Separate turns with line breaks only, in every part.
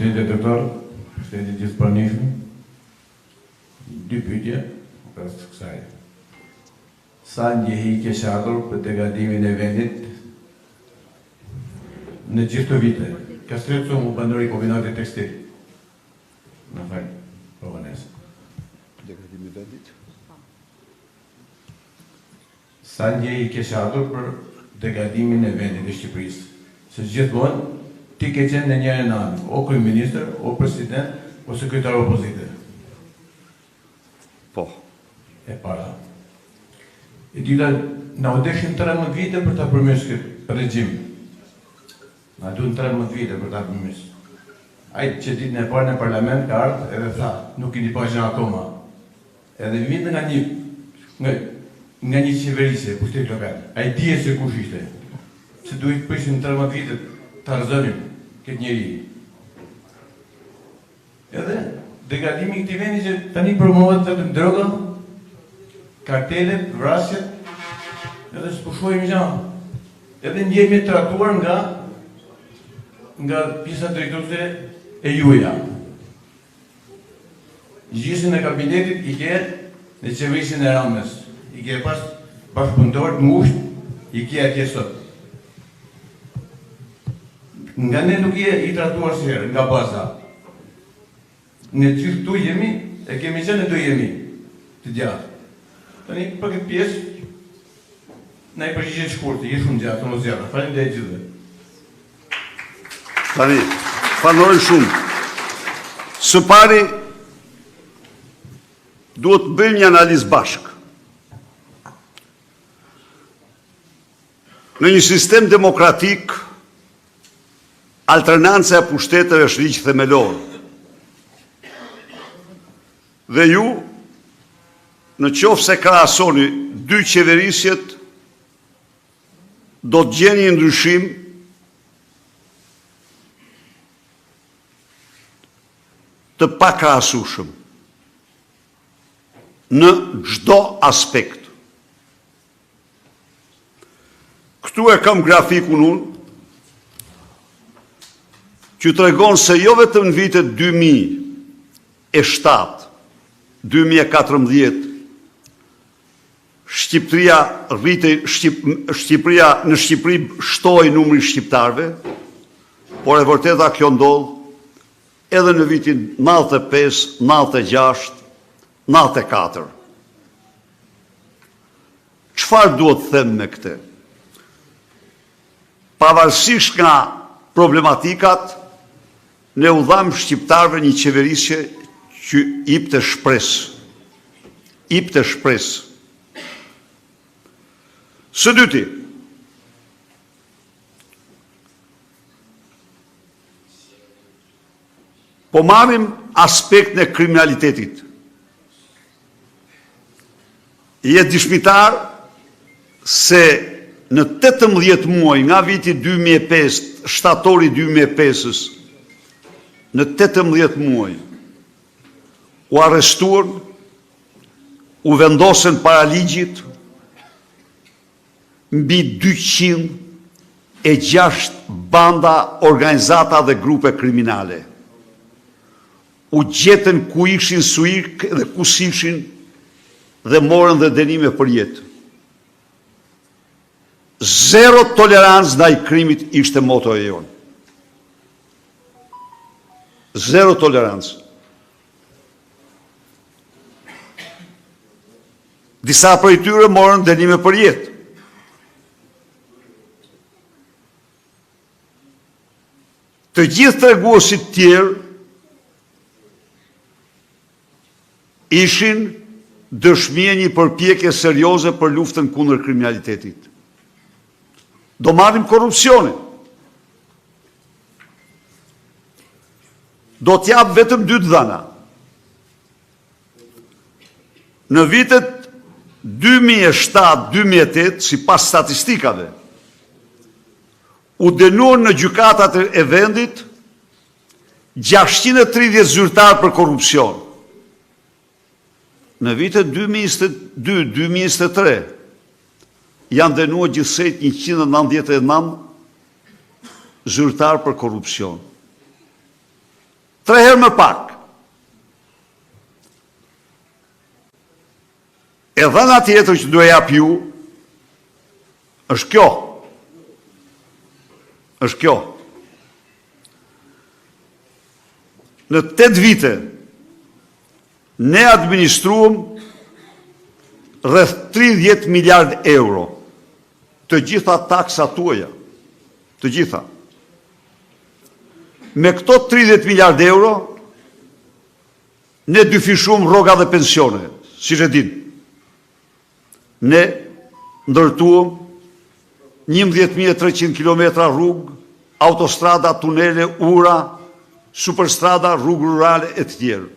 Përshëndetje doktor, përshëndetje gjithë pranishëm. Dy pyetje pas kësaj. Sa ndjehi ke ardhur për degadimin e vendit në gjithë të vite? Ka strecu mu bandori kombinati tekstil. Në falë, provanes.
Degadimi i vendit?
Sa ndjehi ke ardhur për degadimin e vendit e Shqipërisë? Se gjithmonë ti ke qenë në njërin anë, o kryeministër, o president, o sekretar opozite.
Po.
E para. E dita, na u deshin 13 vite për ta përmirësuar këtë regjim. Na duhen 13 vite për ta përmirësuar. Ai që ditën e parë në parlament ka ardhur edhe tha, nuk keni pa gjë akoma. Edhe vjen nga një qeverisje, pushtet lokal. Ai dije se kush ishte. Se duhet prishin 13 vite ta rrezonim këtë njeri. Edhe degadimi i këtij vendi që tani promohet vetëm droga, kartelet, vrasjet, edhe s'pushojmë gjë. Edhe ndjehemi të tratuar nga pjesa drejtuese e juaja. Gjysmën e kabinetit i ke në qeverisin e Ramës, i ke pas bashkëpunëtor të ngushtë, i ke atje sot. Nga ne nuk i tratuar si herë, nga baza. Ne që këtu jemi, e kemi qenë e do jemi të gjatë. Tani, për këtë pjesë, na i përgjigjet shkurtë, je shumë gjatë, në zjarë. Faleminderit gjithëve.
Tani, falenderoj shumë. Së pari, duhet të bëjmë një analizë bashkë. Në një sistem demokratik, alternanca e pushteteve është ligj themelor. Dhe ju, në qoftë se krahasoni dy qeverisjet, do të gjeni një ndryshim të pakrahasueshëm në çdo aspekt. Këtu e kam grafikun unë, që të regon se jo vetëm në vitet 2007, 2014, në Shqipëri shtoi numri shqiptarve, por e vërteta kjo ndodh edhe në vitin 95, 96, 94. Çfarë duhet të them me këtë? Pavarësisht nga problematikat, ne u dham shqiptarve një qeverisje që jepte shpresë. Së dyti, po marrim aspekt në kriminalitetit. Je dishmitar se në 18 muaj nga viti 2005, shtatori 2005-ës, në 18 muaj, u arrestuan, u vendosen para ligjit, mbi 206 banda, organizata dhe grupe kriminale. U gjetën ku ishin suik dhe ku s'ishin dhe morën dhe dënime për jetë. Zero tolerancë ndaj krimit ishte moto e jonë. Zero tolerancë. Disa prej tyre morën dënime për jetë. Të gjithë treguesit tjerë ishin dëshmie një përpjekje serioze për luftën kundër kriminalitetit. Do marrim korrupsionin. Do t'jap vetëm 2 dhëna. Në vitet 2007-2008, sipas statistikave, u dënuan në gjykatat e vendit 630 zyrtar për korrupsion. Në vitet 2022-2023 janë dënuar gjithsej 199 zyrtar për korrupsion. 3 herë më pak. E dhëna tjetër që duhet jap ju, është kjo. Është kjo. Në 8 vite, ne administruam rreth 30 miliard euro, të gjitha taksat tuaja, të gjitha. Me këto 30 miliard euro, ne dyfishum rroga dhe pensione, si që din. Ne ndërtuam 11.300 km rrugë, autostrada, tunele, ura, superstrada, rrugë rurale e të tjerë.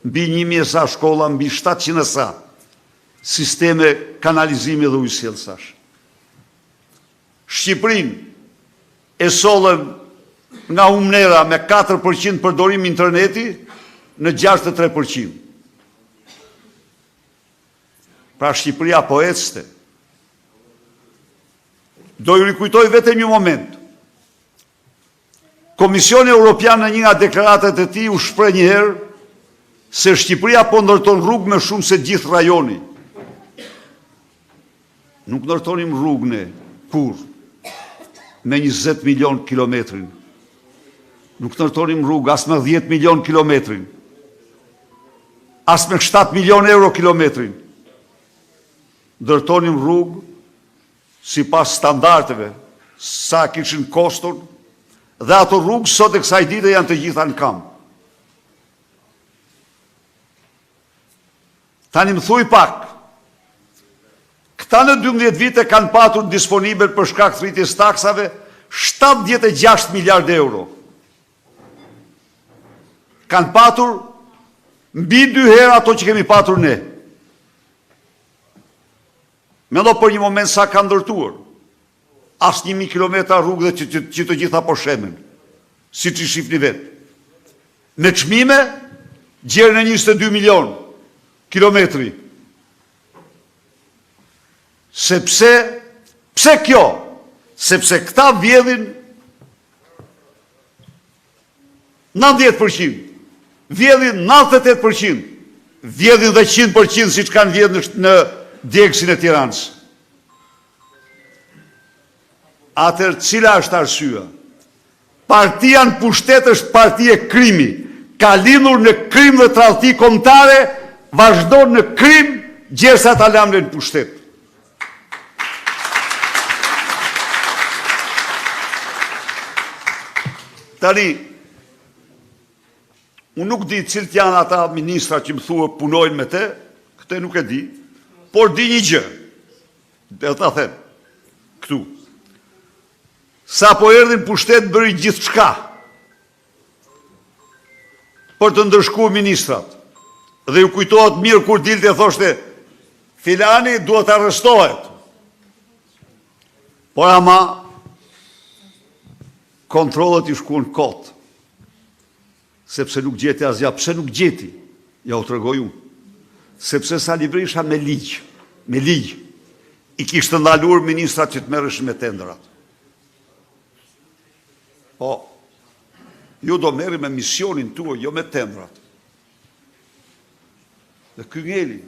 Mbi 1.000 sa shkolla, mbi 700 sa sisteme kanalizimi dhe ujësjellësash. Shqipërinë e sollën nga humnera me 4% përdorim interneti në 63%. Pra Shqipëria po ecste. Do ju rikujtoj vetëm një moment. Komisioni Europian në një nga deklaratat e tij u shpreh një herë se Shqipëria po ndërton rrugë më shumë se gjithë rajoni. Nuk ndërtonim rrugë ne, kur, me 20 milion kilometrin. Nuk ndërtonim rrugë as me 10 milion kilometrin. As me 7 milion euro kilometrin. Ndërtonim rrugë si pas standardeve, sa kishin kostur, dhe ato rrugë sot e kësaj dite janë të gjitha në kam. Tani më thuj pak, këta në 12 vite kanë patur disponibel për shkak të rritjes taksave 76 miliard euro. Kanë patur mbi 2 herë ato që kemi patur ne. Mendo për një moment sa kanë ndërtuar. As 1.000 kilometra rrugë dhe që të gjitha po shemen. Si që shifni vetë. Me çmime, gjerën e 22 milion kilometri. Pse kjo? Sepse këta vjedhin 90%, vjedhin 98%, vjedhin dhe 100% si që kanë vjedhin në djegësin e Tiranës. Atër, cila është arsyeja? Partia në pushtet është partia krimi. Ka lindur në krim dhe tradhti kombëtare, vazhdon në krim, gjersa ta lamën në pushtet. Tani, unë nuk di cilët janë ata ministra që më thua punojnë me te, këte nuk e di, por di një gjë, dhe ta them, këtu. Sa po erdhin pushtet bëri gjithë shka për të ndërshku ministrat. Dhe ju kujtohet mirë kur dilte e thoshte, filani duhet arrestohet. Por ama, kontrolët i shkuan kot. Sepse nuk gjeti asgjë. Pse nuk gjeti? Ja u tregoj unë. Sepse Sali Berisha me ligj, i kishtë ndaluar ministrat që të merreshin me tendrat. Po, ju do merri me misionin tuaj, jo me tendrat. Dhe ky ngeli.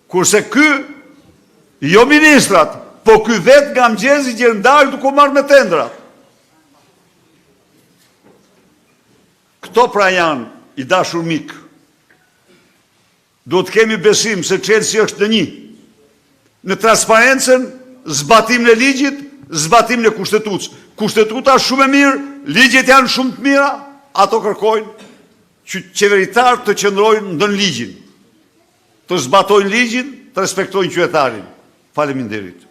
Kurse ky, jo ministrat, po ky vetë nga mëngjesi gjendar duke marrë me tendrat. Këto pra janë i dashur mik. Do të kemi besim se Chelsea është në një. Në transparencën, zbatim në ligjit, zbatim në kushtetutës. Kushtetuta është shumë e mirë, ligjet janë shumë të mira, ato kërkojnë që qeveritarë të qëndrojnë ndën ligjin, të zbatojnë ligjin, të respektojnë qytetarin. Faleminderit.